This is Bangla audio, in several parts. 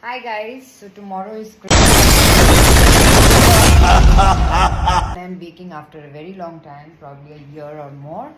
Hi guys, so tomorrow is I'm baking after a very long time, probably a year or more.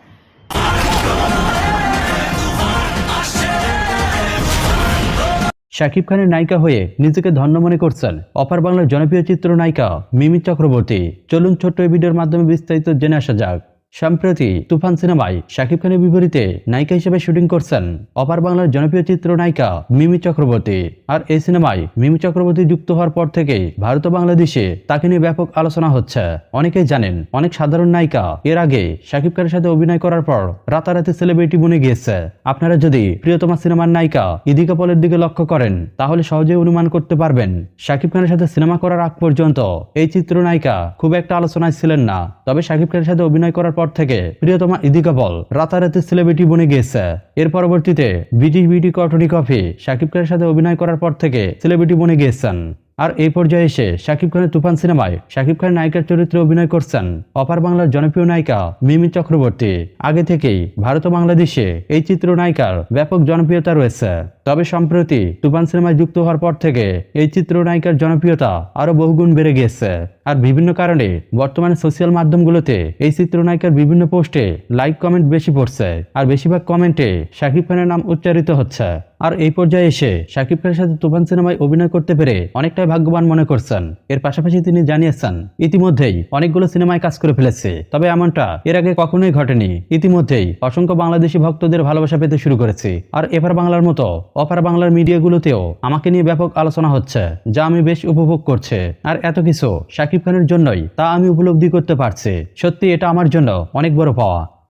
Shakib খানের নায়িকা হয়ে নিজেকে ধন্য মনে করছেন অপার বাংলার জনপ্রিয় চিত্রনায়িকা মিমি চক্রবর্তী। চলুন ছোট্ট এই ভিডিওর মাধ্যমে বিস্তারিত জেনে আসা যাক। সম্প্রতি তুফান সিনেমায় শাকিব খানের বিপরীতে নায়িকা হিসেবে শুটিং করছেন অপার বাংলার জনপ্রিয় চিত্রনায়িকা মিমি চক্রবর্তী। আর এই সিনেমায় মিমি চক্রবর্তী যুক্ত হওয়ার পর থেকেই ভারত ও বাংলাদেশে তাকে নিয়ে ব্যাপক আলোচনা হচ্ছে। অনেকেই জানেন, অনেক সাধারণ নায়িকা এর আগে শাকিব খানের সাথে অভিনয় করার পর রাতারাতি সেলিব্রিটি বনে গিয়েছে। আপনারা যদি প্রিয়তমা সিনেমার নায়িকা ইদিকা পলের দিকে লক্ষ্য করেন তাহলে সহজেই অনুমান করতে পারবেন শাকিব খানের সাথে সিনেমা করার আগ পর্যন্ত এই চিত্রনায়িকা খুব একটা আলোচনায় ছিলেন না। তবে শাকিব খানের সাথে অভিনয় করার পর থেকে প্রিয়তমা ইদিকা পল রাতারাতি সেলিব্রিটি বনে গিয়েছে। এর পরবর্তীতে British beauty Courtney coffee Shakib খানের সাথে অভিনয় করার পর থেকে সেলিব্রিটি বনে গিয়েছেন। আর এই পর্যায়ে এসে শাকিব খানের তুফান সিনেমায় শাকিব খানের নায়িকার চরিত্রে অভিনয় করছেন অপার বাংলার জনপ্রিয় নায়িকা মিমি চক্রবর্তী। আগে থেকেই ভারত ও বাংলাদেশে এই চিত্রনায়িকার ব্যাপক জনপ্রিয়তা রয়েছে। তবে সম্প্রতি তুফান সিনেমায় যুক্ত হওয়ার পর থেকে এই চিত্রনায়িকার জনপ্রিয়তা আরো বহুগুণ বেড়ে গিয়েছে। আর বিভিন্ন কারণে বর্তমানে সোশ্যাল মাধ্যমগুলোতে এই চিত্রনায়িকার বিভিন্ন পোস্টে লাইক কমেন্ট বেশি পড়ছে। আর বেশিরভাগ কমেন্টে শাকিব খানের নাম উচ্চারিত হচ্ছে। আর এই পর্যায়ে এসে শাকিব খানের সাথে তুফান সিনেমায় অভিনয় করতে পেরে অনেকটাই ভাগ্যবান মনে করছেন। এর পাশাপাশি তিনি জানিয়েছেন ইতিমধ্যেই অনেকগুলো সিনেমায় কাজ করে ফেলেছে। তবে এমনটা এর আগে কখনোই ঘটেনি। ইতিমধ্যেই অসংখ্য বাংলাদেশি ভক্তদের ভালোবাসা পেতে শুরু করেছি। আর এপার বাংলার মতো অপার বাংলার মিডিয়াগুলোতেও আমাকে নিয়ে ব্যাপক আলোচনা হচ্ছে, যা আমি বেশ উপভোগ করছি। আর এত কিছু শাকিব খানের জন্যই তা আমি উপলব্ধি করতে পারছি। সত্যি এটা আমার জন্য অনেক বড় পাওয়া।